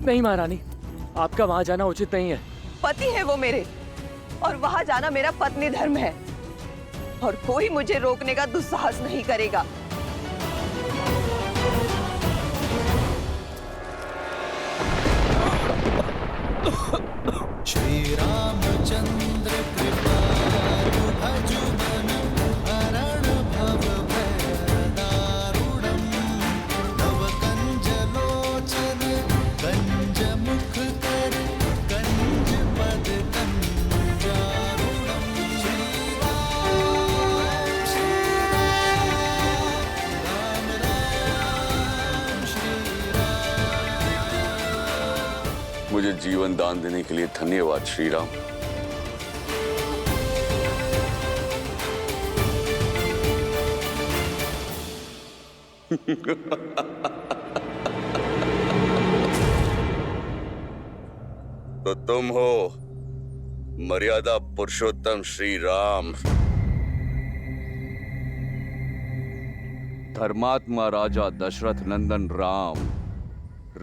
नहीं महारानी, आपका वहां जाना उचित नहीं है। पति है वो मेरे, और वहां जाना मेरा पत्नी धर्म है, और कोई मुझे रोकने का दुस्साहस नहीं करेगा। श्री रामचंद्र कृपालु भजु मन हरण भव भय दारुणम् तव कंज लोचन कंज मुख कर कंज पद कंजारुणम् श्री राम राम श्री मुझे जीवन दान देने के लिए धन्यवाद श्री राम। तो तुम हो मर्यादा पुरुषोत्तम श्री राम, धर्मात्मा राजा दशरथ नंदन राम,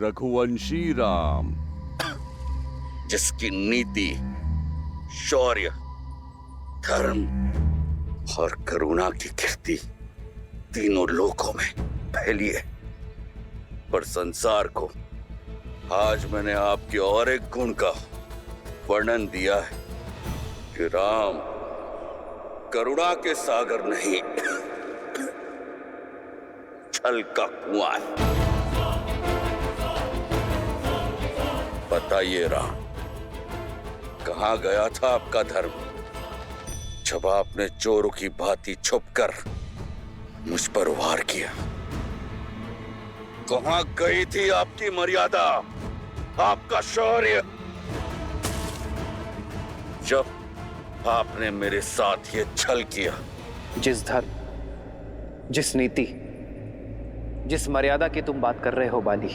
रघुवंशी राम, जिसकी नीति, शौर्य, धर्म और करुणा की कीर्ति तीनों लोकों में फैली है। पर संसार को आज मैंने आपके और एक गुण का वर्णन दिया है कि राम करुणा के सागर नहीं, छल का कुआं है। बताइए राम, कहां गया था आपका धर्म जब आपने चोरों की भांति छुपकर मुझ पर वार किया? कहां गई थी आपकी मर्यादा, आपका शौर्य, जब आपने मेरे साथ ये छल किया? जिस धर्म, जिस नीति, जिस मर्यादा की तुम बात कर रहे हो बाली,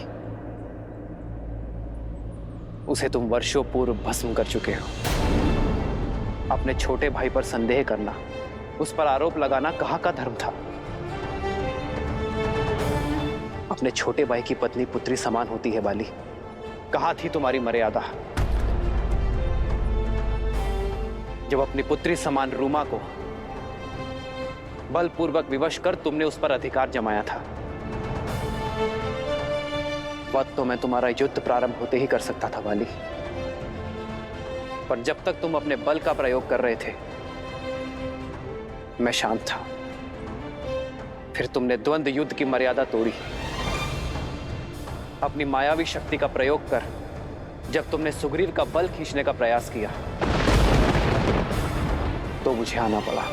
उसे तुम वर्षों पूर्व भस्म कर चुके हो। अपने छोटे भाई पर संदेह करना, उस पर आरोप लगाना कहाँ का धर्म था? अपने छोटे भाई की पत्नी पुत्री समान होती है बाली, कहाँ थी तुम्हारी मर्यादा जब अपनी पुत्री समान रूमा को बलपूर्वक विवश कर तुमने उस पर अधिकार जमाया था? वक्त तो मैं तुम्हारा युद्ध प्रारंभ होते ही कर सकता था बाली, पर जब तक तुम अपने बल का प्रयोग कर रहे थे मैं शांत था। फिर तुमने द्वंद्व युद्ध की मर्यादा तोड़ी। अपनी मायावी शक्ति का प्रयोग कर जब तुमने सुग्रीव का बल खींचने का प्रयास किया तो मुझे आना पड़ा।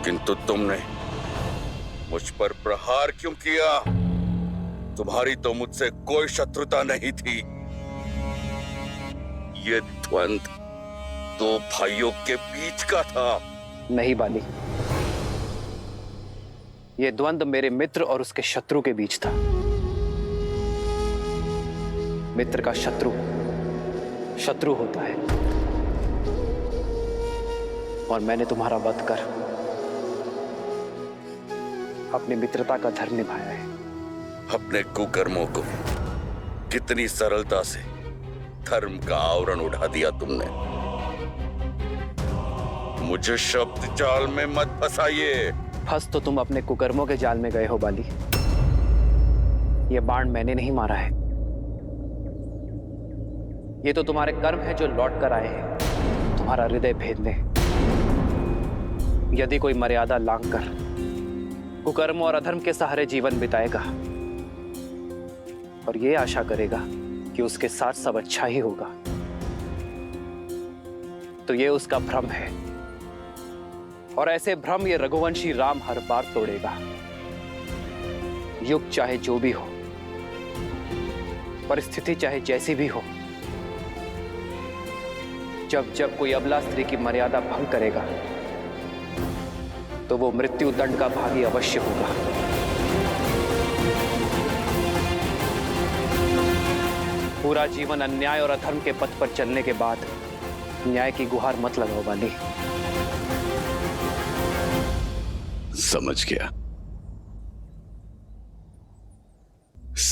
किंतु तुमने मुझ पर प्रहार क्यों किया? तुम्हारी तो मुझसे कोई शत्रुता नहीं थी। ये द्वंद्व दो भाइयों के बीच का था। नहीं बाली, यह द्वंद्व मेरे मित्र और उसके शत्रु के बीच था। मित्र का शत्रु शत्रु होता है, और मैंने तुम्हारा वध कर अपनी मित्रता का धर्म निभाया है। अपने कुकर्मों को कितनी सरलता से धर्म का आवरण उठा दिया तुमने। मुझे शब्द जाल में मत फंसाइए। फंस तो तुम अपने कुकर्मों के जाल में गए हो बाली। यह बाण मैंने नहीं मारा है, ये तो तुम्हारे कर्म है जो लौट कर आए हैं तुम्हारा हृदय भेदने। यदि कोई मर्यादा लांघ कर कुकर्म और अधर्म के सहारे जीवन बिताएगा और ये आशा करेगा कि उसके साथ सब अच्छा ही होगा, तो ये उसका भ्रम है, और ऐसे भ्रम ये रघुवंशी राम हर बार तोड़ेगा। युग चाहे जो भी हो, परिस्थिति चाहे जैसी भी हो, जब जब कोई अबला स्त्री की मर्यादा भंग करेगा तो वो मृत्यु दंड का भागी अवश्य होगा। पूरा जीवन अन्याय और अधर्म के पथ पर चलने के बाद न्याय की गुहार मत लगाओ बाली। समझ गया,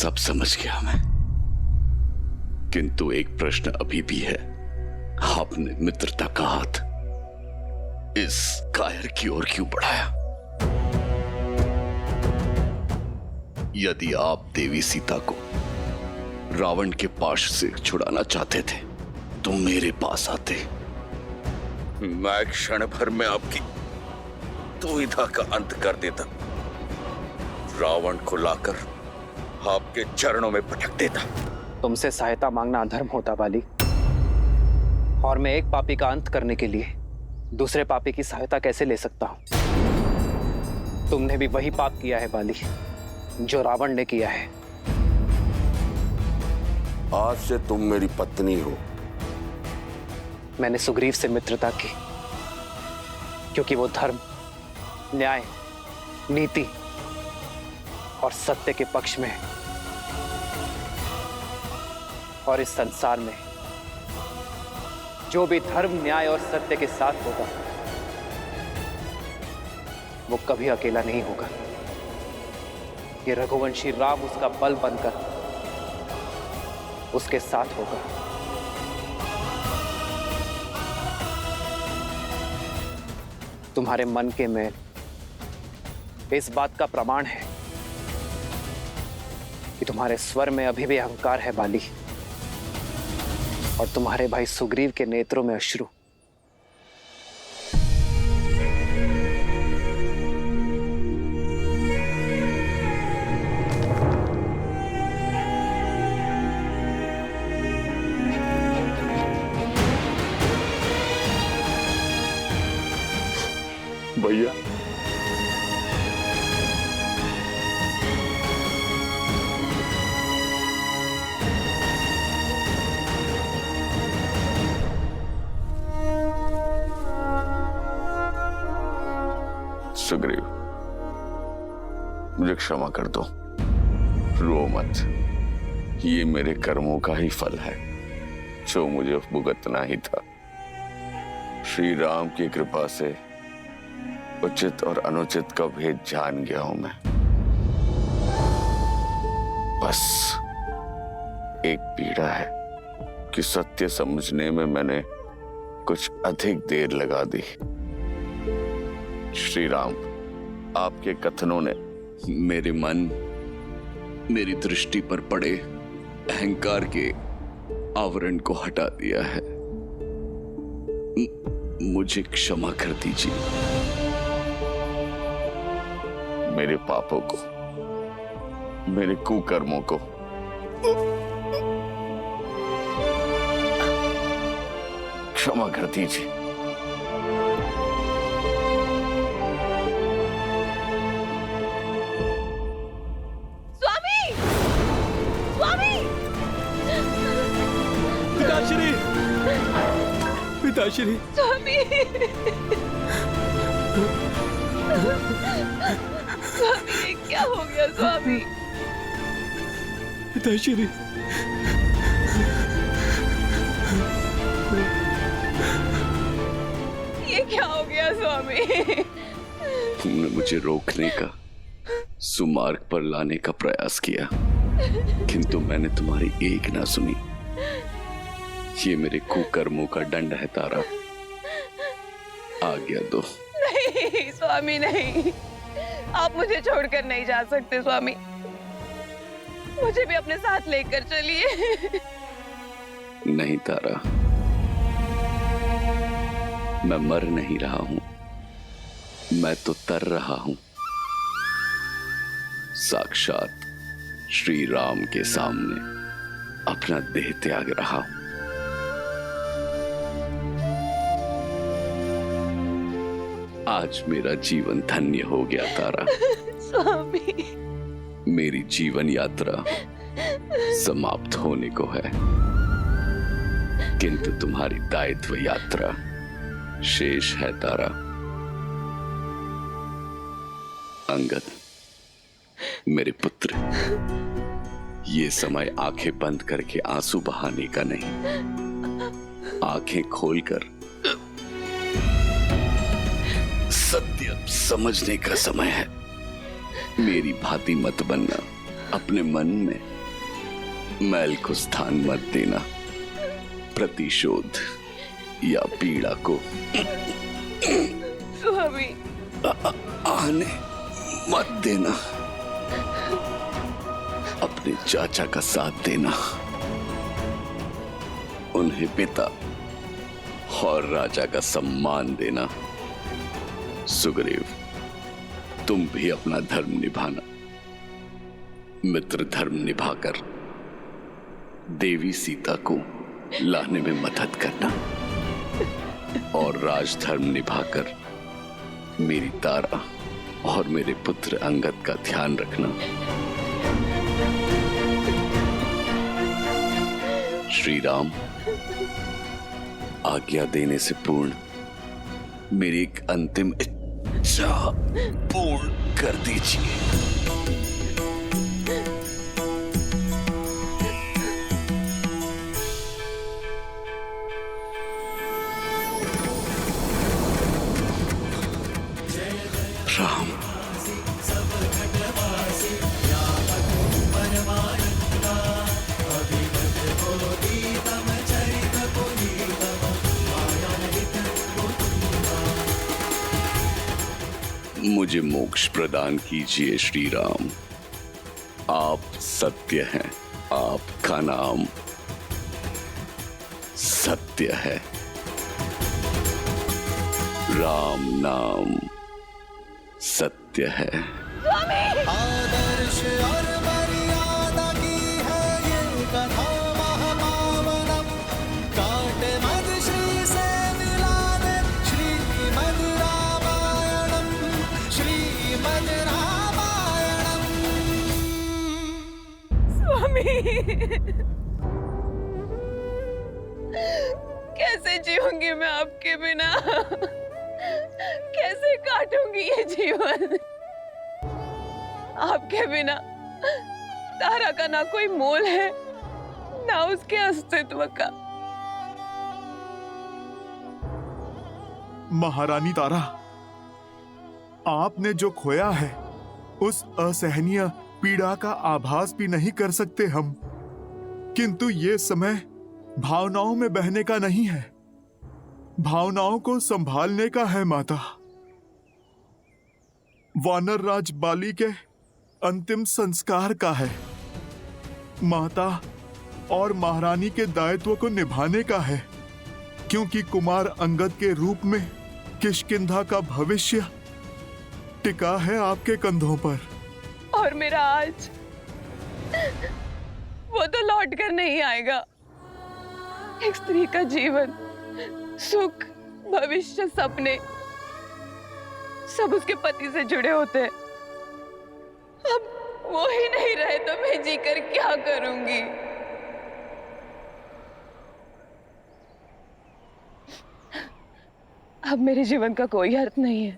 सब समझ गया मैं, किंतु एक प्रश्न अभी भी है। आपने मित्रता का हाथ इस कायर की ओर क्यों बढ़ाया? यदि आप देवी सीता को रावण के पाश से छुड़ाना चाहते थे तो मेरे पास आते। मैं क्षण भर में आपकी दुविधा का अंत कर देता, रावण को लाकर आपके चरणों में पटक देता। तुमसे सहायता मांगना अधर्म होता बाली, और मैं एक पापी का अंत करने के लिए दूसरे पापी की सहायता कैसे ले सकता हूं? तुमने भी वही पाप किया है बाली जो रावण ने किया है। आज से तुम मेरी पत्नी हो। मैंने सुग्रीव से मित्रता की क्योंकि वो धर्म, न्याय, नीति और सत्य के पक्ष में है। और इस संसार में जो भी धर्म, न्याय और सत्य के साथ होगा वो कभी अकेला नहीं होगा। ये रघुवंशी राम उसका बल बनकर उसके साथ होगा। तुम्हारे मन के मैल इस बात का प्रमाण है कि तुम्हारे स्वर में अभी भी अहंकार है बाली, और तुम्हारे भाई सुग्रीव के नेत्रों में अश्रु। भैया, सुग्रीव, मुझे क्षमा कर दो। रो मत, ये मेरे कर्मों का ही फल है जो मुझे भुगतना ही था। श्री राम की कृपा से उचित और अनुचित का भेद जान गया हूं मैं। बस एक पीड़ा है कि सत्य समझने में मैंने कुछ अधिक देर लगा दी। श्री राम, आपके कथनों ने मेरे मन, मेरी दृष्टि पर पड़े अहंकार के आवरण को हटा दिया है। मुझे क्षमा कर दीजिए। मेरे पापों को, मेरे कुकर्मों को क्षमा कर दीजिए। स्वामी! स्वामी! पिताश्री! पिताश्री! स्वामी! स्वामी, ये क्या हो गया स्वामी? पिताश्री! ये क्या हो गया स्वामी? तुमने मुझे रोकने का, सुमार्ग पर लाने का प्रयास किया, किंतु मैंने तुम्हारी एक ना सुनी। ये मेरे कुकर्मों का दंड है तारा। आज्ञा दो। नहीं स्वामी, नहीं, आप मुझे छोड़कर नहीं जा सकते स्वामी। मुझे भी अपने साथ लेकर चलिए। नहीं तारा, मैं मर नहीं रहा हूं, मैं तो तर रहा हूं। साक्षात श्री राम के सामने अपना देह त्याग रहा हूं। आज मेरा जीवन धन्य हो गया तारा। स्वामी, मेरी जीवन यात्रा समाप्त होने को है, किंतु तुम्हारी दायित्व यात्रा शेष है तारा। अंगद, मेरे पुत्र, ये समय आंखें बंद करके आंसू बहाने का नहीं, आंखें खोलकर सत्य समझने का समय है। मेरी भांति मत बनना, अपने मन में मैल को स्थान मत देना, प्रतिशोध या पीड़ा को स्वामी आने मत देना। अपने चाचा का साथ देना, उन्हें पिता और राजा का सम्मान देना। सुग्रीव, तुम भी अपना धर्म निभाना। मित्र धर्म निभाकर देवी सीता को लाने में मदद करना, और राजधर्म निभाकर मेरी तारा और मेरे पुत्र अंगद का ध्यान रखना। श्री राम, आज्ञा देने से पूर्ण मेरी एक अंतिम इच्छा पूर्ण कर दीजिए। राम, मुझे मोक्ष प्रदान कीजिए श्री राम। आप सत्य हैं, आपका नाम सत्य है। राम नाम सत्य है। आदर्श और मर्यादा की है ये कथा महापावनम। काटे मद श्री से मिलाने श्रीमद् रामायणम, श्रीमद् रामायणम। स्वामी कैसे जीऊंगी मैं आपके बिना? कैसे काटूंगी ये जीवन? आपके बिना तारा का ना कोई मोल है, ना उसके अस्तित्व का। महारानी तारा, आपने जो खोया है उस असहनीय पीड़ा का आभास भी नहीं कर सकते हम। किंतु ये समय भावनाओं में बहने का नहीं है, भावनाओं को संभालने का है माता। वानर राज बाली के अंतिम संस्कार का है माता, और महारानी के दायित्व को निभाने का है, क्योंकि कुमार अंगद के रूप में किष्किंधा का भविष्य टिका है आपके कंधों पर। और मेरा आज वो तो लौट कर नहीं आएगा। एक स्त्री का जीवन, सुख, भविष्य, सपने सब उसके पति से जुड़े होते हैं। अब वो ही नहीं रहे तो मैं जीकर क्या करूंगी? अब मेरे जीवन का कोई अर्थ नहीं है।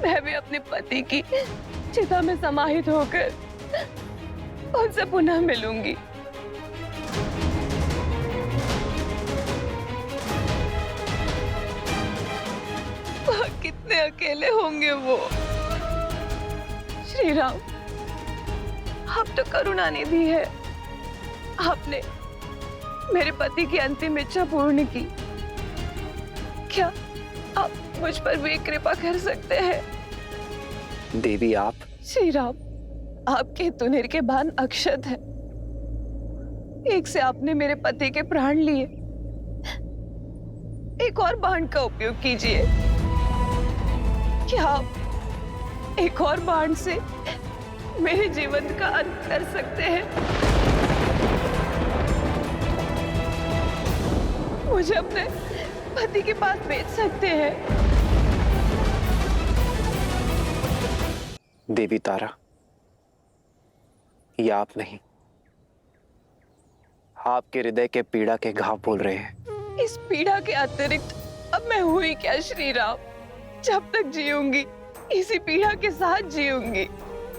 मैं भी अपने पति की चिता में समाहित होकर उनसे पुनः मिलूंगी। कितने अकेले होंगे वो। श्री राम, आप तो करुणा निधि है। आपने मेरे पति की अंतिम इच्छा पूर्ण की। क्या आप मुझ पर भी कृपा कर सकते हैं? देवी आप। श्री राम, आपके तुनिर के बाण अक्षत है। एक से आपने मेरे पति के प्राण लिए, एक और बाण का उपयोग कीजिए। क्या आप एक और बाण से मेरे जीवन का अंत कर सकते हैं? मुझे अपने पति के पास भेज सकते हैं? देवी तारा, ये आप नहीं, आपके हृदय के पीड़ा के घाव बोल रहे हैं। इस पीड़ा के अतिरिक्त अब मैं हुई क्या श्री राम? जब तक जीऊंगी इसी पीड़ा के साथ जीऊंगी।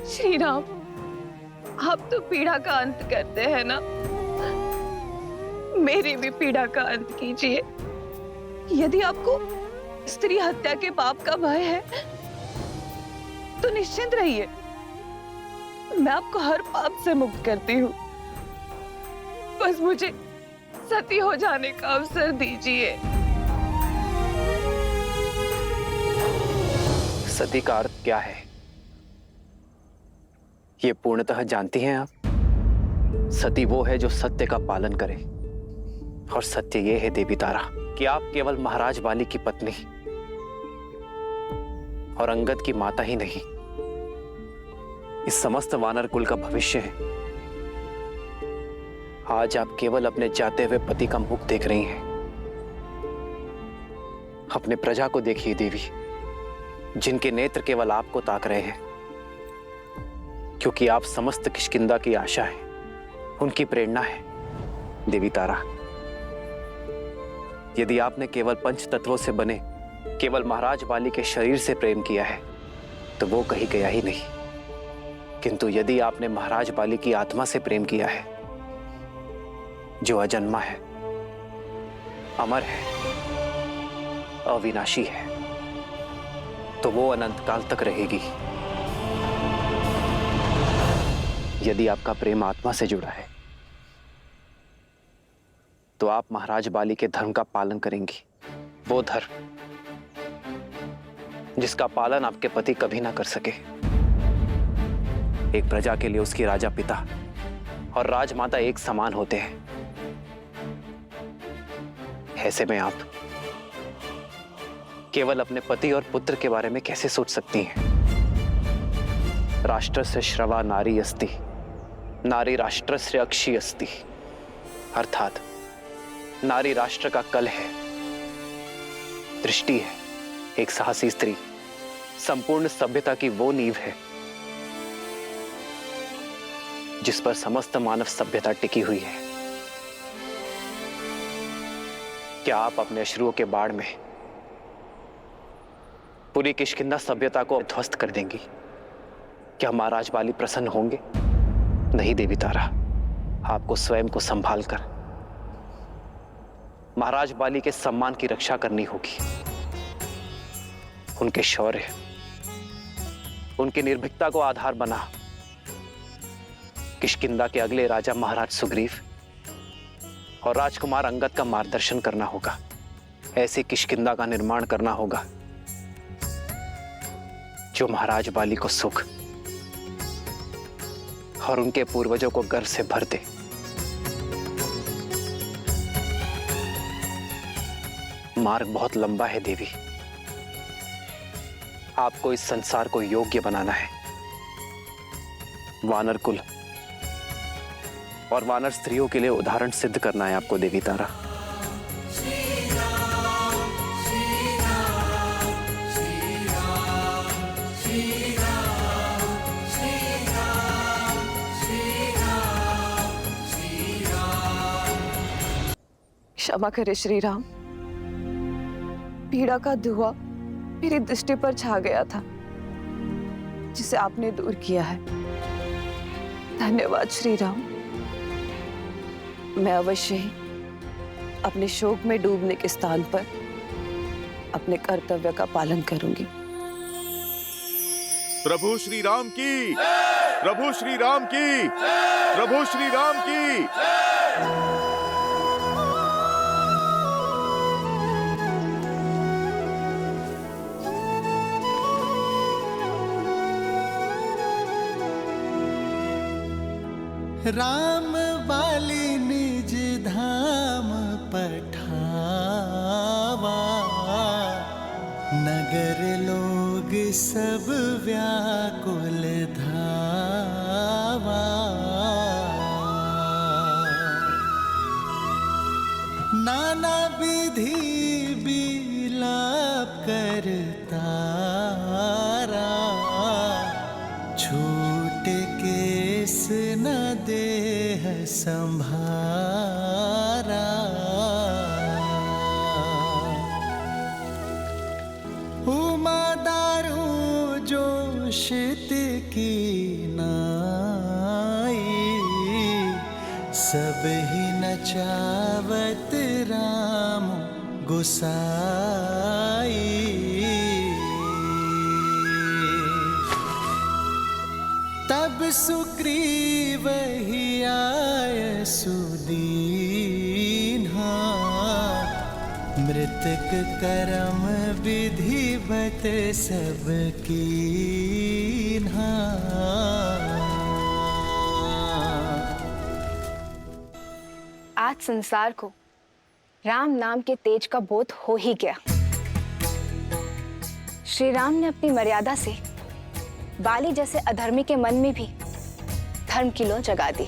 श्री राम, आप तो पीड़ा का अंत करते हैं ना, मेरी भी पीड़ा का अंत कीजिए। यदि आपको स्त्री हत्या के पाप का भय है तो निश्चिंत रहिए, मैं आपको हर पाप से मुक्त करती हूँ। बस मुझे सती हो जाने का अवसर दीजिए। सती का अर्थ क्या है, ये पूर्णतः जानती हैं आप? सती वो है जो सत्य का पालन करे, और सत्य ये है देवी तारा कि आप केवल महाराज बाली की पत्नी और अंगद की माता ही नहीं, इस समस्त वानर कुल का भविष्य है। आज आप केवल अपने जाते हुए पति का मुख देख रही हैं। अपने प्रजा को देखिए देवी, जिनके नेत्र केवल आपको ताक रहे हैं, क्योंकि आप समस्त किष्किंधा की आशा है, उनकी प्रेरणा है देवी तारा। यदि आपने केवल पंच तत्वों से बने केवल महाराज बाली के शरीर से प्रेम किया है तो वो कहीं गया ही नहीं, किंतु यदि आपने महाराज बाली की आत्मा से प्रेम किया है, जो अजन्मा है, अमर है, अविनाशी है, तो वो अनंत काल तक रहेगी। यदि आपका प्रेम आत्मा से जुड़ा है तो आप महाराज बाली के धर्म का पालन करेंगी, वो धर्म जिसका पालन आपके पति कभी ना कर सके। एक प्रजा के लिए उसकी राजा पिता और राजमाता एक समान होते हैं। ऐसे में आप केवल अपने पति और पुत्र के बारे में कैसे सोच सकती हैं? राष्ट्र से श्रवा नारी अस्ति, नारी राष्ट्र से अक्षी अस्ति, अर्थात नारी राष्ट्र का कल है, दृष्टि है। एक साहसी स्त्री संपूर्ण सभ्यता की वो नींव है जिस पर समस्त मानव सभ्यता टिकी हुई है। क्या आप अपने अश्रुओं के बाढ़ में पूरी किष्किंधा सभ्यता को ध्वस्त कर देंगी? क्या महाराज बाली प्रसन्न होंगे? नहीं देवी तारा, आपको स्वयं को संभाल कर महाराज बाली के सम्मान की रक्षा करनी होगी। उनके शौर्य, उनकी निर्भीकता को आधार बना किष्किंधा के अगले राजा महाराज सुग्रीव और राजकुमार अंगद का मार्गदर्शन करना होगा। ऐसी किष्किंधा का निर्माण करना होगा जो महाराज बाली को सुख और उनके पूर्वजों को गर्व से भर दे। मार्ग बहुत लंबा है देवी, आपको इस संसार को योग्य बनाना है। वानर कुल और वानर स्त्रियों के लिए उदाहरण सिद्ध करना है आपको देवी तारा। क्षमा करे श्री राम, पीड़ा का धुआं मेरी दृष्टि पर छा गया था जिसे आपने दूर किया है। धन्यवाद श्री राम। मैं अवश्य ही अपने शोक में डूबने के स्थान पर अपने कर्तव्य का पालन करूंगी। प्रभु श्री राम की, प्रभु श्री राम की, प्रभु श्री राम की। राम वाली निज धाम पठावा, नगर लोग सब व्याकुल धावा। नाना विधि विलाप करतारा, छूट केस न देह संभारा। उमा दारू जोशित की नाई, सब ही नचावत राम गोसाई। तब सुग्रीव ही आय सुदीन्हा, मृतक करम विधिवत सब कीन्हा। आज संसार को राम नाम के तेज का बोध हो ही गया। श्री राम ने अपनी मर्यादा से बाली जैसे अधर्मी के मन में भी धर्म की लौ जगा दी।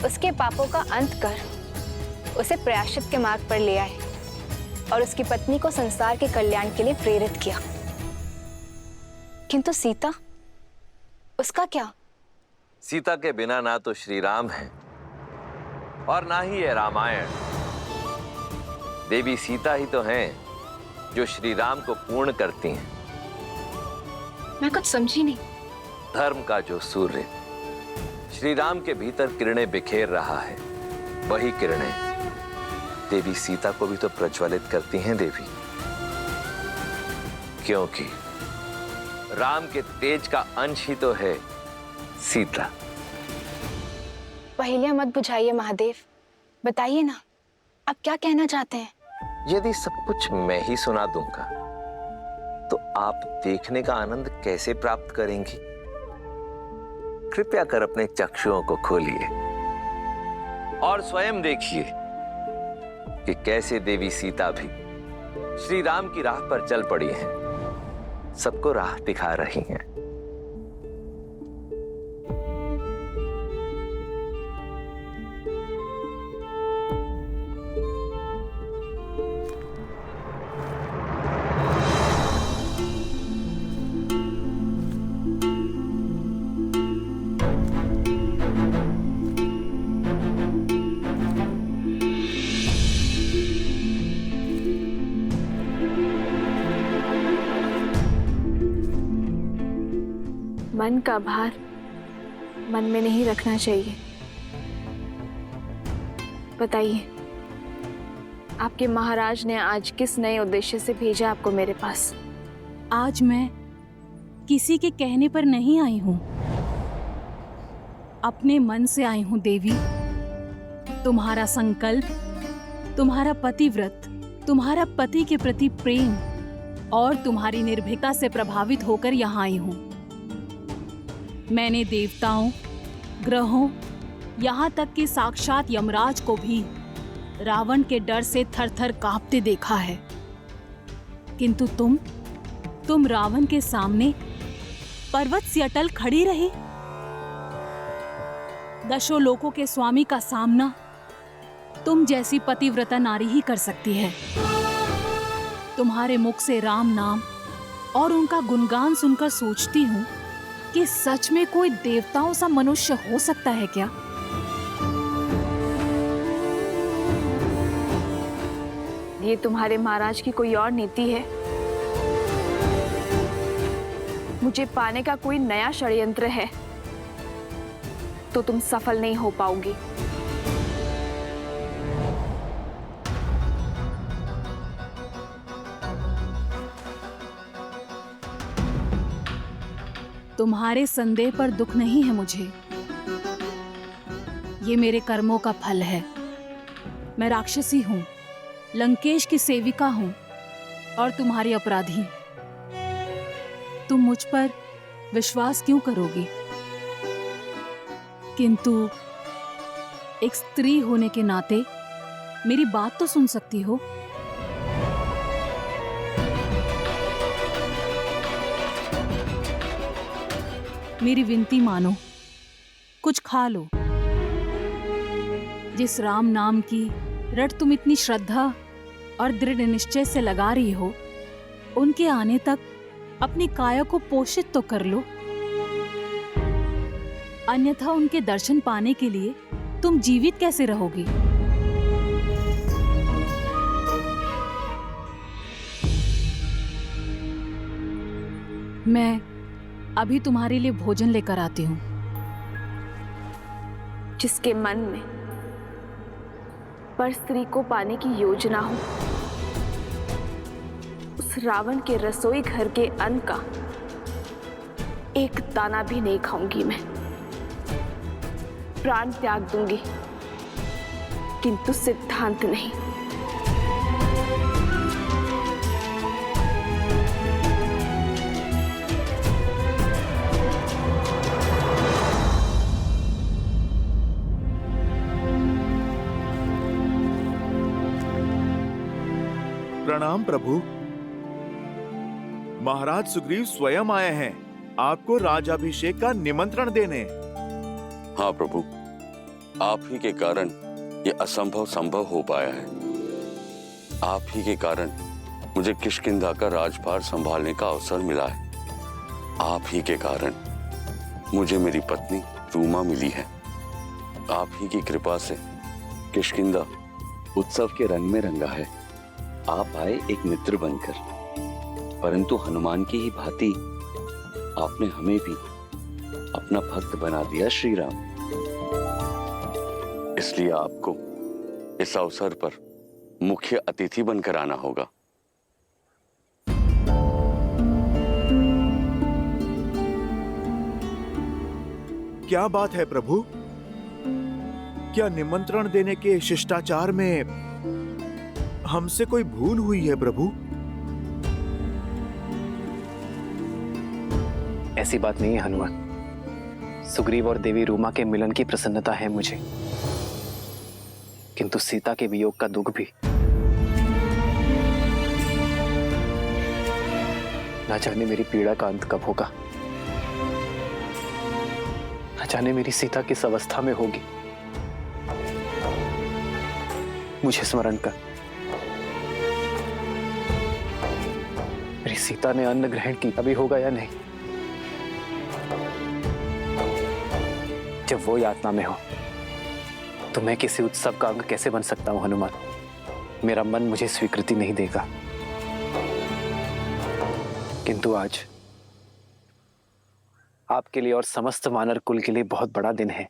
उसके पापों का अंत कर उसे प्रायश्चित के मार्ग पर ले आए और उसकी पत्नी को संसार के कल्याण के लिए प्रेरित किया। किंतु सीता, उसका क्या? सीता के बिना ना तो श्री राम है और ना ही है रामायण। देवी सीता ही तो हैं जो श्री राम को पूर्ण करती हैं। मैं कुछ समझी नहीं। धर्म का जो सूर्य श्री राम के भीतर किरणें बिखेर रहा है, वही किरणें देवी सीता को भी तो प्रज्वलित करती हैं देवी, क्योंकि राम के तेज का अंश ही तो है सीता। पहेलियां मत बुझाइए महादेव, बताइए ना, आप क्या कहना चाहते हैं? यदि सब कुछ मैं ही सुना दूंगा तो आप देखने का आनंद कैसे प्राप्त करेंगी? कृपया कर अपने चक्षुओं को खोलिए और स्वयं देखिए कि कैसे देवी सीता भी श्री राम की राह पर चल पड़ी हैं, सबको राह दिखा रही हैं। मन का भार मन में नहीं रखना चाहिए। बताइए, आपके महाराज ने आज किस नए उद्देश्य से भेजा आपको मेरे पास? आज मैं किसी के कहने पर नहीं आई हूं, अपने मन से आई हूं देवी। तुम्हारा संकल्प, तुम्हारा पतिव्रत, तुम्हारा पति के प्रति प्रेम और तुम्हारी निर्भीकता से प्रभावित होकर यहाँ आई हूं। मैंने देवताओं, ग्रहों, यहाँ तक कि साक्षात यमराज को भी रावण के डर से थर-थर कांपते देखा है, किंतु तुम रावण के सामने पर्वत सी अटल खड़ी रही। दशों लोकों के स्वामी का सामना तुम जैसी पतिव्रता नारी ही कर सकती है। तुम्हारे मुख से राम नाम और उनका गुणगान सुनकर सोचती हूँ कि सच में कोई देवताओं सा मनुष्य हो सकता है क्या? ये तुम्हारे महाराज की कोई और नीति है? मुझे पाने का कोई नया षड्यंत्र है तो तुम सफल नहीं हो पाओगी। तुम्हारे संदेह पर दुख नहीं है मुझे। ये मेरे कर्मों का फल है। मैं राक्षसी हूं, लंकेश की सेविका हूं और तुम्हारी अपराधी। तुम मुझ पर विश्वास क्यों करोगी? किंतु एक स्त्री होने के नाते मेरी बात तो सुन सकती हो। मेरी विनती मानो, कुछ खा लो। जिस राम नाम की रट तुम इतनी श्रद्धा और दृढ़ निश्चय से लगा रही हो, उनके आने तक अपनी काया को पोषित तो कर लो, अन्यथा उनके दर्शन पाने के लिए तुम जीवित कैसे रहोगी? मैं अभी तुम्हारे लिए भोजन लेकर आती हूँ। जिसके मन में पर स्त्री को पाने की योजना हो, उस रावण के रसोई घर के अन्न का एक दाना भी नहीं खाऊंगी मैं। प्राण त्याग दूंगी, किंतु सिद्धांत नहीं। प्रणाम प्रभु। महाराज सुग्रीव स्वयं आए हैं आपको राजाभिषेक का निमंत्रण देने। हाँ प्रभु, आप ही के कारण ये असंभव संभव हो पाया है। आप ही के कारण मुझे किष्किंधा का राजभार संभालने का अवसर मिला है। आप ही के कारण मुझे मेरी पत्नी रूमा मिली है। आप ही की कृपा से किष्किंधा उत्सव के रंग में रंगा है। आप आए एक मित्र बनकर, परंतु हनुमान की ही भांति आपने हमें भी अपना भक्त बना दिया श्री राम। इसलिए आपको इस अवसर पर मुख्य अतिथि बनकर आना होगा। क्या बात है प्रभु? क्या निमंत्रण देने के शिष्टाचार में हमसे कोई भूल हुई है प्रभु? ऐसी बात नहीं है हनुमान। सुग्रीव और देवी रूमा के मिलन की प्रसन्नता है मुझे, किंतु सीता के वियोग का दुख भी। न जाने मेरी पीड़ा का अंत कब होगा, न जाने मेरी सीता किस अवस्था में होगी। मुझे स्मरण कर, मेरी सीता ने अन्न ग्रहण किया भी होगा या नहीं। जब वो यातना में हो तो मैं किसी उत्सव का अंग कैसे बन सकता हूं हनुमान? मेरा मन मुझे स्वीकृति नहीं देगा। किंतु आज आपके लिए और समस्त वानर कुल के लिए बहुत बड़ा दिन है।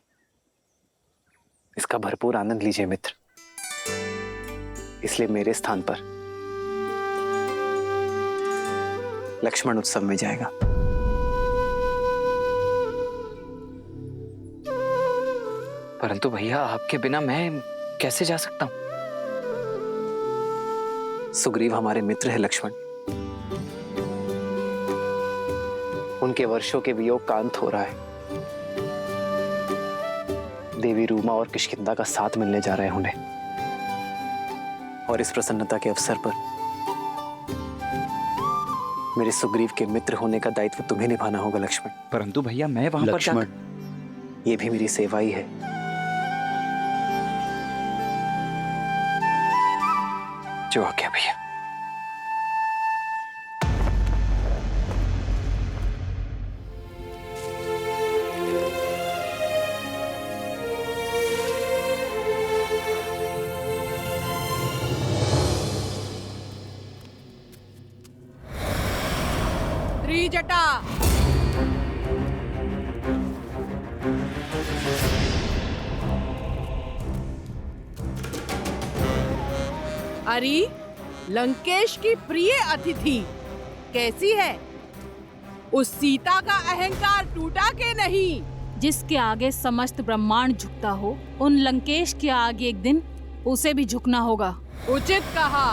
इसका भरपूर आनंद लीजिए मित्र। इसलिए मेरे स्थान पर लक्ष्मण उत्सव में जाएगा। परंतु भैया, आपके बिना मैं कैसे जा सकता हूं? सुग्रीव हमारे मित्र है लक्ष्मण। उनके वर्षों के वियोग का अंत हो रहा है। देवी रूमा और किष्किंधा का साथ मिलने जा रहे हैं उन्हें, और इस प्रसन्नता के अवसर पर मेरे सुग्रीव के मित्र होने का दायित्व तुम्हें निभाना होगा लक्ष्मण। परंतु भैया, मैं वहां पर लक्ष्मण, ये भी मेरी सेवा ही है। जो आ गया भैया। त्रिजटा, अरे लंकेश की प्रिय अतिथि कैसी है? उस सीता का अहंकार टूटा के नहीं? जिसके आगे समस्त ब्रह्मांड झुकता हो, उन लंकेश के आगे एक दिन उसे भी झुकना होगा। उचित कहा।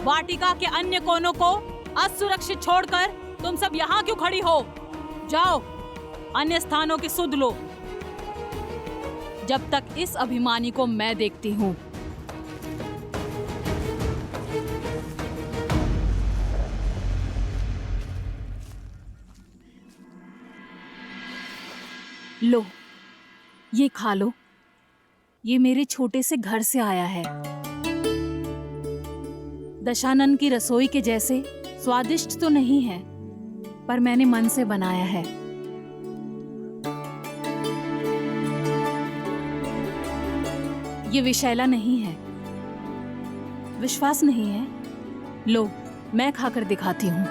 वाटिका के अन्य कोनों को असुरक्षित छोड़कर तुम सब यहाँ क्यों खड़ी हो? जाओ, अन्य स्थानों की सुध लो, जब तक इस अभिमानी को मैं देखती हूँ। लो, ये खा लो। ये मेरे छोटे से घर से आया है। दशानन की रसोई के जैसे स्वादिष्ट तो नहीं है, पर मैंने मन से बनाया है। ये विषैला नहीं है। विश्वास नहीं है? लो, मैं खाकर दिखाती हूँ।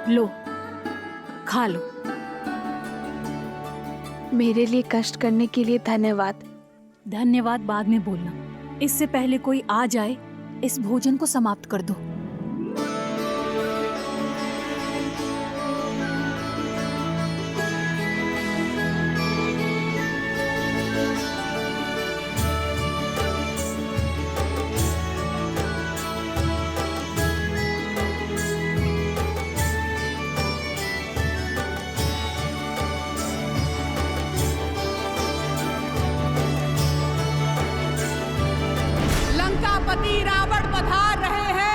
लो, खा लो। मेरे लिए कष्ट करने के लिए धन्यवाद। धन्यवाद बाद में बोलना। इससे पहले कोई आ जाए, इस भोजन को समाप्त कर दो। लंकापति रावण पधार रहे हैं।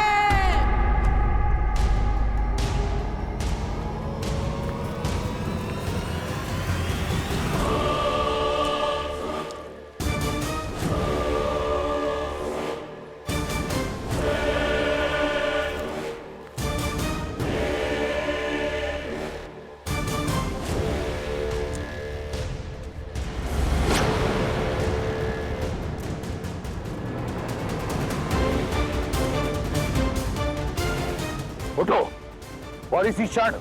उठो और इसी क्षण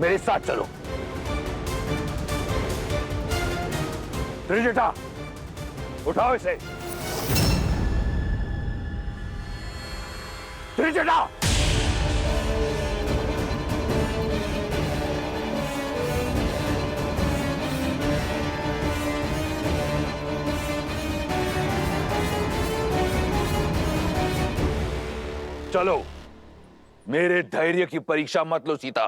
मेरे साथ चलो। त्रिजटा, उठाओ इसे। त्रिजटा, चलो। मेरे धैर्य की परीक्षा मत लो सीता।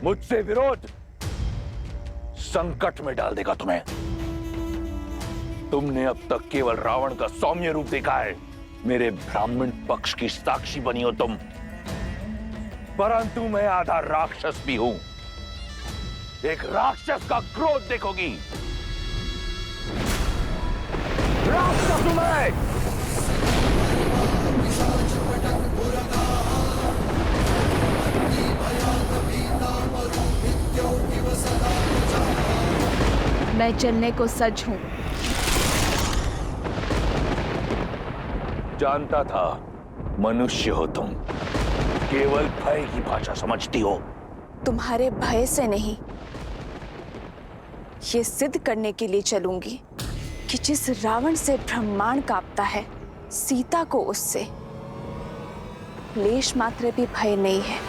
मुझसे विरोध संकट में डाल देगा तुम्हें। तुमने अब तक केवल रावण का सौम्य रूप देखा है। मेरे ब्राह्मण पक्ष की साक्षी बनी हो तुम, परंतु मैं आधा राक्षस भी हूं। एक राक्षस का क्रोध देखोगी। राक्षस हूं मैं। मैं चलने को सज्ज हूँ। जानता था मनुष्य हो तुम, केवल भय की भाषा समझती हो। तुम्हारे भय से नहीं, ये सिद्ध करने के लिए चलूंगी कि जिस रावण से ब्रह्मांड कांपता है, सीता को उससे लेश मात्र भी भय नहीं है।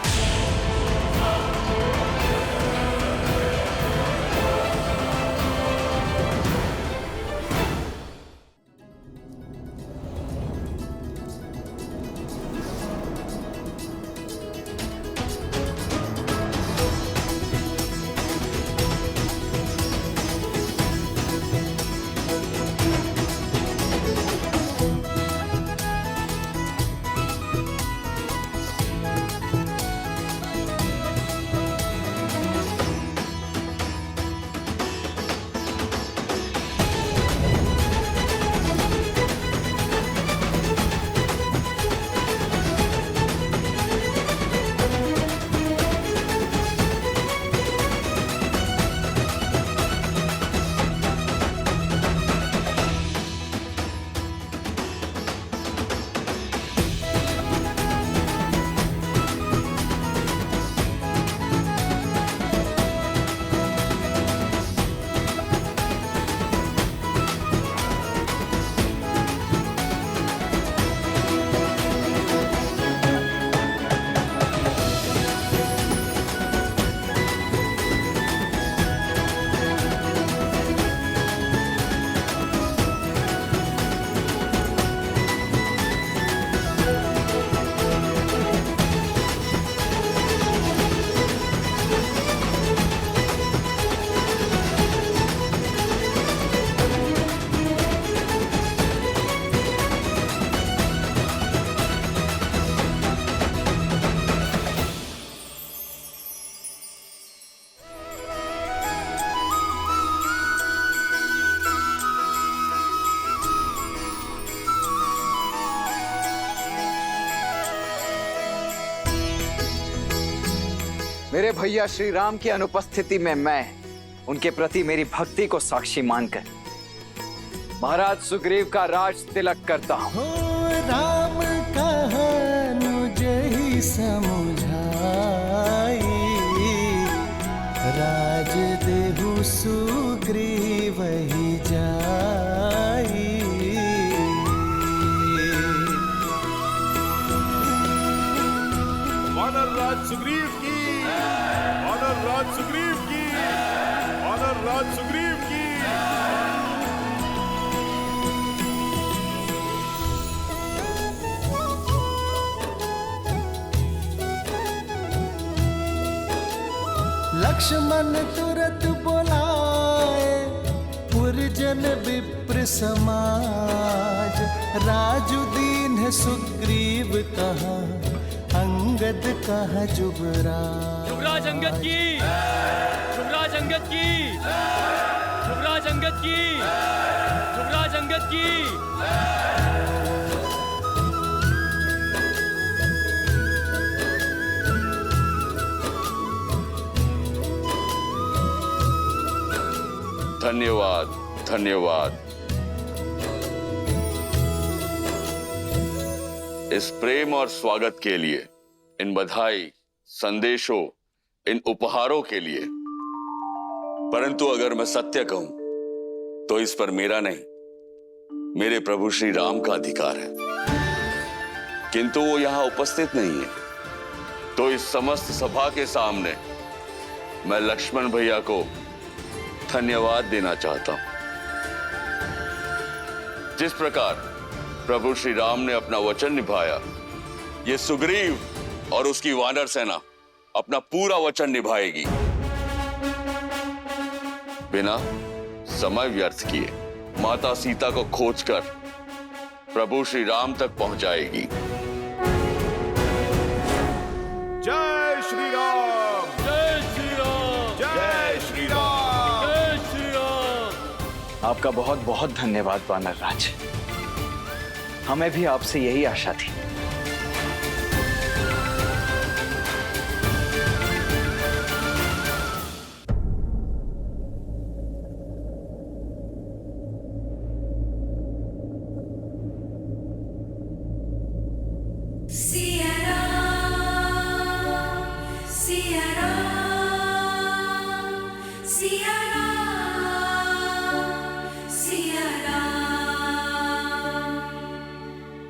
मेरे भैया श्री राम की अनुपस्थिति में मैं उनके प्रति मेरी भक्ति को साक्षी मानकर महाराज सुग्रीव का राज तिलक करता हूँ। हो राम कहनु जही समुझाई, राज देहु सुग्रीव ही जाई। वानर राज सुग्रीव की, वानर राज सुग्रीव की, वानर राज सुग्रीव की। लक्ष्मण तुरत बोलाए, पुरजन विप्र समाज। राजु दीन है सुग्रीव कहा, अंगद कहा जुबराज। युवराज अंगद की, युवराज अंगद की, युवराज अंगद की, युवराज अंगद की। धन्यवाद, धन्यवाद। इस प्रेम और स्वागत के लिए, इन बधाई, संदेशों, इन उपहारों के लिए। परंतु अगर मैं सत्य कहूं तो इस पर मेरा नहीं, मेरे प्रभु श्री राम का अधिकार है। किंतु वो यहां उपस्थित नहीं है, तो इस समस्त सभा के सामने मैं लक्ष्मण भैया को धन्यवाद देना चाहता हूं। जिस प्रकार प्रभु श्री राम ने अपना वचन निभाया, ये सुग्रीव और उसकी वानर सेना अपना पूरा वचन निभाएगी, बिना समय व्यर्थ किए माता सीता को खोजकर प्रभु श्री राम तक पहुंचाएगी। जय श्री राम, जय श्री राम, जय श्री राम, जय श्री राम। आपका बहुत बहुत धन्यवाद वानर राज। हमें भी आपसे यही आशा थी।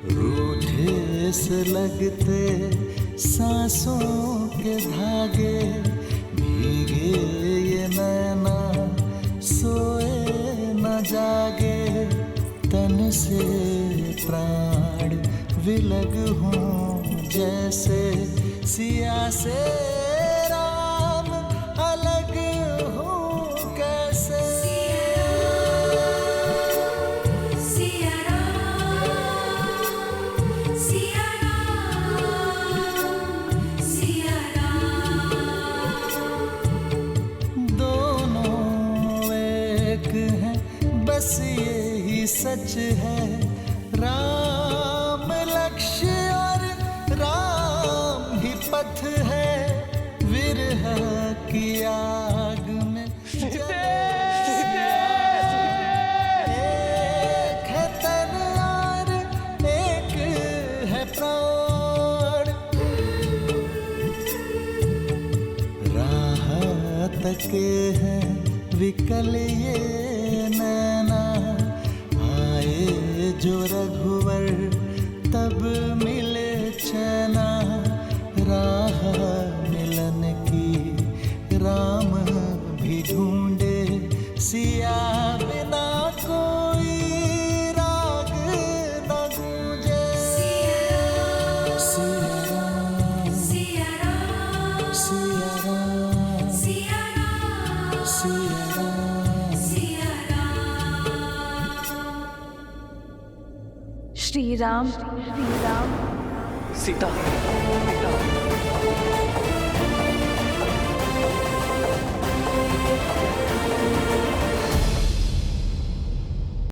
रूठे से लगते सांसों के धागे, भीगे ये नैना सोए न जागे। तन से प्राण विलग हों जैसे, सिया से राम अलग हों कैसे। बस यही सच है, राम लक्ष्य और राम ही पथ है। विरह की आग में एक है तन और एक है प्राण। राह तके है विकल ये नैना, आए जो रघुवर तब मिले चैना। राह मिलन की राम भी ढूंढे, सिया बिना कोई राग न गूंजे। सिया राम, सिया राम, सिया राम, सिया राम, सिया राम। श्री राम, सीता।